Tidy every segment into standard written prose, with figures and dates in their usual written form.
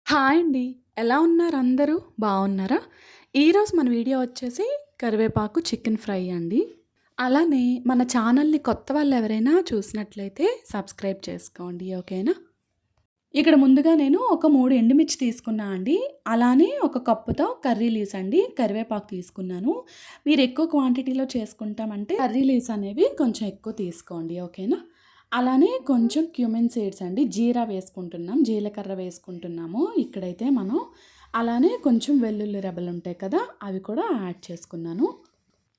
Hi అండి. ఎలా ఉన్నారు అందరూ? బాగున్నారా? ఈరోజు మన వీడియో వచ్చేసి కరివేపాకు చికెన్ ఫ్రై అండి. అలానే మన ఛానల్‌ని కొత్త వాళ్ళెవరైనా చూసినట్లయితే సబ్స్క్రైబ్ చేసుకోండి. ఓకేనా? ఇక్కడ ముందుగా నేను ఒక 3 ఎండుమిర్చి తీసుకున్నా అండి. అలానే ఒక కప్పుతో కర్రీ లీవ్స్ అండి, కరివేపాకు తీసుకున్నాను. మీరు ఎక్కువ క్వాంటిటీలో చేసుకుంటామంటే కర్రీ లీవ్స్ అనేవి కొంచెం ఎక్కువ తీసుకోండి. ఓకేనా? అలానే కొంచెం క్యుమిన్ సీడ్స్ అండి, జీరా వేసుకుంటున్నాం, జీలకర్ర వేసుకుంటున్నాము ఇక్కడైతే మనం. అలానే కొంచెం వెల్లుల్లి రెబ్బలుంటాయి కదా! అవి కూడా యాడ్ చేసుకున్నాను.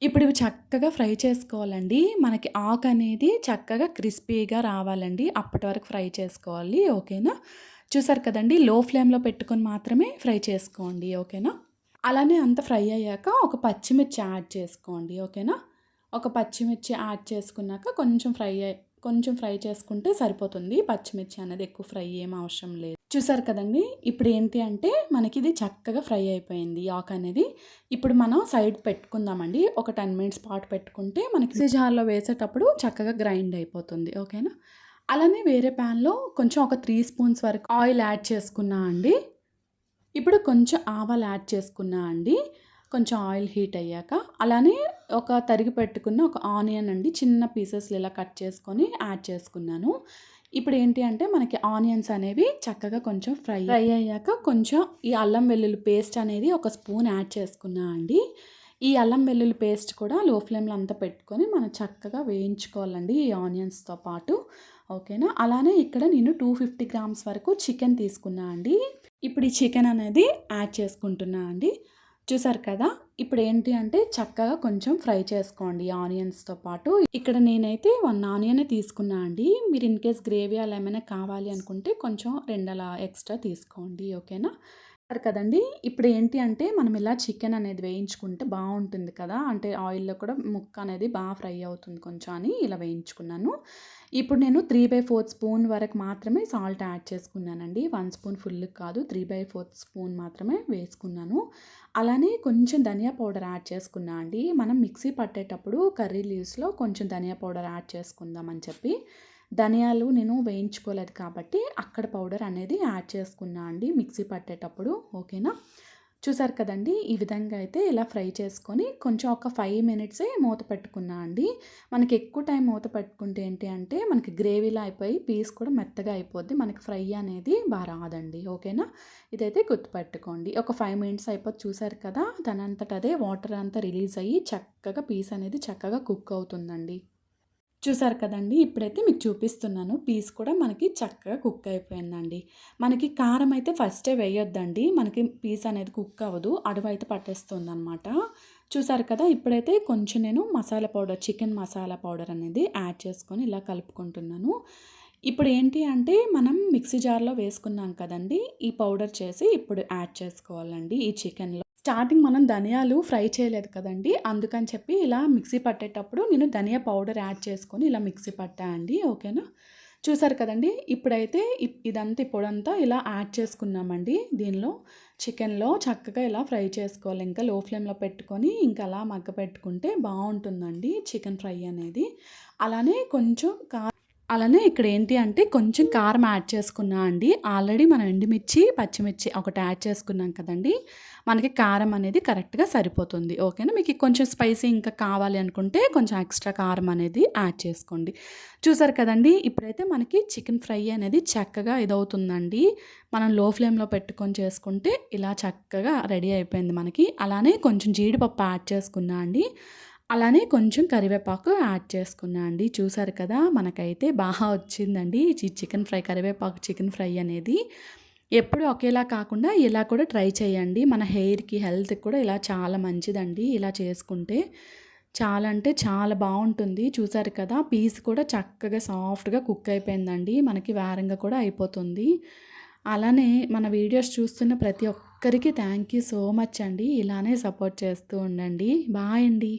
ఇప్పుడు ఇవి చక్కగా ఫ్రై చేసుకోవాలండి. మనకి ఆకనేది చక్కగా క్రిస్పీగా రావాలండి. అప్పటి వరకు ఫ్రై చేసుకోవాలి. ఓకేనా? చూసారు కదండీ! లో ఫ్లేమ్‌లో పెట్టుకొని మాత్రమే ఫ్రై చేసుకోండి. ఓకేనా? అలానే అంత ఫ్రై అయ్యాక ఒక పచ్చిమిర్చి యాడ్ చేసుకోండి. ఓకేనా? ఒక పచ్చిమిర్చి యాడ్ చేసుకున్నాక కొంచెం ఫ్రై చేసుకుంటే సరిపోతుంది. పచ్చిమిర్చి అనేది ఎక్కువ ఫ్రై ఏం అవసరం లేదు. చూసారు కదండీ! ఇప్పుడు ఏంటి అంటే మనకిది చక్కగా ఫ్రై అయిపోయింది ఆకు అనేది. ఇప్పుడు మనం సైడ్ పెట్టుకుందామండి. ఒక 10 మినిట్స్ పాటు పెట్టుకుంటే మనకి మిక్సీ జార్‌లో వేసేటప్పుడు చక్కగా గ్రైండ్ అయిపోతుంది. ఓకేనా? అలానే వేరే ప్యాన్‌లో కొంచెం ఒక 3 స్పూన్స్ వరకు ఆయిల్ యాడ్ చేసుకున్నా అండి. ఇప్పుడు కొంచెం ఆవాలు యాడ్ చేసుకున్నా అండి. కొంచెం ఆయిల్ హీట్ అయ్యాక అలానే ఒక తరిగి పెట్టుకున్న ఒక ఆనియన్ అండి, చిన్న పీసెస్‌లో ఇలా కట్ చేసుకొని యాడ్ చేసుకున్నాను. ఇప్పుడు ఏంటి అంటే మనకి ఆనియన్స్ అనేవి చక్కగా కొంచెం ఫ్రై అయ్యాక కొంచెం ఈ అల్లం వెల్లుల్లి పేస్ట్ అనేది ఒక స్పూన్ యాడ్ చేసుకున్నా అండి. ఈ అల్లం వెల్లుల్లి పేస్ట్ కూడా లో ఫ్లేమ్‌లో అంతా పెట్టుకొని మనం చక్కగా వేయించుకోవాలండి ఈ ఆనియన్స్‌తో పాటు. ఓకేనా? అలానే ఇక్కడ నేను 250 గ్రామ్స్ వరకు చికెన్ తీసుకున్నా అండి. ఇప్పుడు ఈ చికెన్ అనేది యాడ్ చేసుకుంటున్నా అండి. చూసారు కదా! ఇప్పుడు ఏంటి అంటే చక్కగా కొంచెం ఫ్రై చేసుకోండి ఆనియన్స్‌తో పాటు. ఇక్కడ నేనైతే 1 ఆనియనే తీసుకున్నా అండి. మీరు ఇన్ కేస్ గ్రేవీ అలా ఏమైనా కావాలి అనుకుంటే కొంచెం 2 అలా ఎక్స్‌ట్రా తీసుకోండి. ఓకేనా? చూసారు కదండీ! ఇప్పుడు ఏంటి అంటే మనం ఇలా చికెన్ అనేది వేయించుకుంటే బావుంటుంది కదా! అంటే ఆయిల్‌లో కూడా ముక్క అనేది ఫ్రై అవుతుంది కొంచెం అని ఇలా వేయించుకున్నాను. ఇప్పుడు నేను 3/4 స్పూన్ వరకు మాత్రమే సాల్ట్ యాడ్ చేసుకున్నానండి. 1 స్పూన్ ఫుల్‌గా కాదు, 3/4 స్పూన్ మాత్రమే వేసుకున్నాను. అలానే కొంచెం ధనియా పౌడర్ యాడ్ చేసుకున్నా అండి. మనం మిక్సీ పట్టేటప్పుడు కర్రీ లీవ్స్‌లో కొంచెం ధనియా పౌడర్ యాడ్ చేసుకుందాం అని చెప్పి. ధనియాలు నేను వేయించుకోలేదు కాబట్టి అక్కడ పౌడర్ అనేది యాడ్ చేసుకున్నా అండి మిక్సీ పట్టేటప్పుడు. ఓకేనా? చూసారు కదండీ! ఈ విధంగా అయితే ఇలా ఫ్రై చేసుకొని కొంచెం ఒక 5 మినిట్సే మూత పెట్టుకున్నా అండి. మనకి ఎక్కువ టైం మూత పెట్టుకుంటే ఏంటి అంటే మనకి గ్రేవీలా అయిపోయి పీస్ కూడా మెత్తగా అయిపోద్ది. మనకి ఫ్రై అనేది రాదండి. ఓకేనా? ఇదైతే గుర్తుపెట్టుకోండి. ఒక 5 మినిట్స్ అయిపోతే చూసారు కదా! దానంతట అదే వాటర్ అంతా రిలీజ్ అయ్యి చక్కగా పీస్ అనేది చక్కగా కుక్ అవుతుందండి. చూసారు కదండీ! ఇప్పుడైతే మీకు చూపిస్తున్నాను. పీస్ కూడా మనకి చక్కగా కుక్ అయిపోయిందండి. మనకి కారం అయితే ఫస్టే వేయొద్దండి. మనకి పీస్ అనేది కుక్ అవ్వదు. అడుగైతే పట్టేస్తుందనమాట. చూసారు కదా! ఇప్పుడైతే కొంచెం నేను masala powder, chicken masala powder అనేది యాడ్ చేసుకొని ఇలా కలుపుకుంటున్నాను. ఇప్పుడు ఏంటి అంటే మనం మిక్సీ జార్‌లో వేసుకున్నాం కదండీ! ఈ పౌడర్ చేసి ఇప్పుడు యాడ్ చేసుకోవాలండి ఈ చికెన్‌లో. స్టార్టింగ్ మనం ధనియాలు ఫ్రై చేయలేదు కదండీ! అందుకని చెప్పి ఇలా మిక్సీ పట్టేటప్పుడు నేను ధనియా పౌడర్ యాడ్ చేసుకొని ఇలా మిక్సీ పట్టా అండి. ఓకేనా? చూసారు కదండీ! ఇప్పుడైతే ఇదంతా ఈ పొడంతా ఇలా యాడ్ చేసుకున్నామండి. దీనిలో చికెన్‌లో చక్కగా ఇలా ఫ్రై చేసుకోవాలి. ఇంకా లో ఫ్లేమ్‌లో పెట్టుకొని ఇంకా అలా మగ్గపెట్టుకుంటే బావుంటుందండి చికెన్ ఫ్రై అనేది. అలానే కొంచెం అలానే ఇక్కడ ఏంటి అంటే కొంచెం కారం యాడ్ చేసుకున్నా అండి. ఆల్రెడీ మనం ఎండుమిర్చి, పచ్చిమిర్చి ఒకటి యాడ్ చేసుకున్నాం కదండీ! మనకి కారం అనేది కరెక్ట్‌గా సరిపోతుంది. ఓకేనా? మీకు కొంచెం స్పైసీ ఇంకా కావాలి అనుకుంటే కొంచెం ఎక్స్‌ట్రా కారం అనేది యాడ్ చేసుకోండి. చూసారు కదండీ! ఇప్పుడైతే మనకి చికెన్ ఫ్రై అనేది చక్కగా ఇదవుతుందండి. మనం లో ఫ్లేమ్‌లో పెట్టుకొని చేసుకుంటే ఇలా చక్కగా రెడీ అయిపోయింది మనకి. అలానే కొంచెం జీడిపప్పు యాడ్ చేసుకున్నా అండి. అలానే కొంచెం కరివేపాకు యాడ్ చేసుకున్నా అండి. చూసారు కదా! మనకైతే వచ్చిందండి ఈ చికెన్ ఫ్రై, కరివేపాకు చికెన్ ఫ్రై అనేది. ఎప్పుడు ఒకేలా కాకుండా ఇలా కూడా ట్రై చేయండి. మన హెయిర్‌కి, హెల్త్‌కి కూడా ఇలా చాలా మంచిదండి. ఇలా చేసుకుంటే చాలా అంటే చాలా బావుంటుంది. చూసారు కదా! పీస్ కూడా చక్కగా సాఫ్ట్‌గా కుక్ అయిపోయిందండి. మనకి వేరంగా కూడా అయిపోతుంది. అలానే మన వీడియోస్ చూస్తున్న ప్రతి ఒక్కరికి థ్యాంక్ యూ సో మచ్ అండి. ఇలానే సపోర్ట్ చేస్తూ ఉండండి. బాయ్ అండి.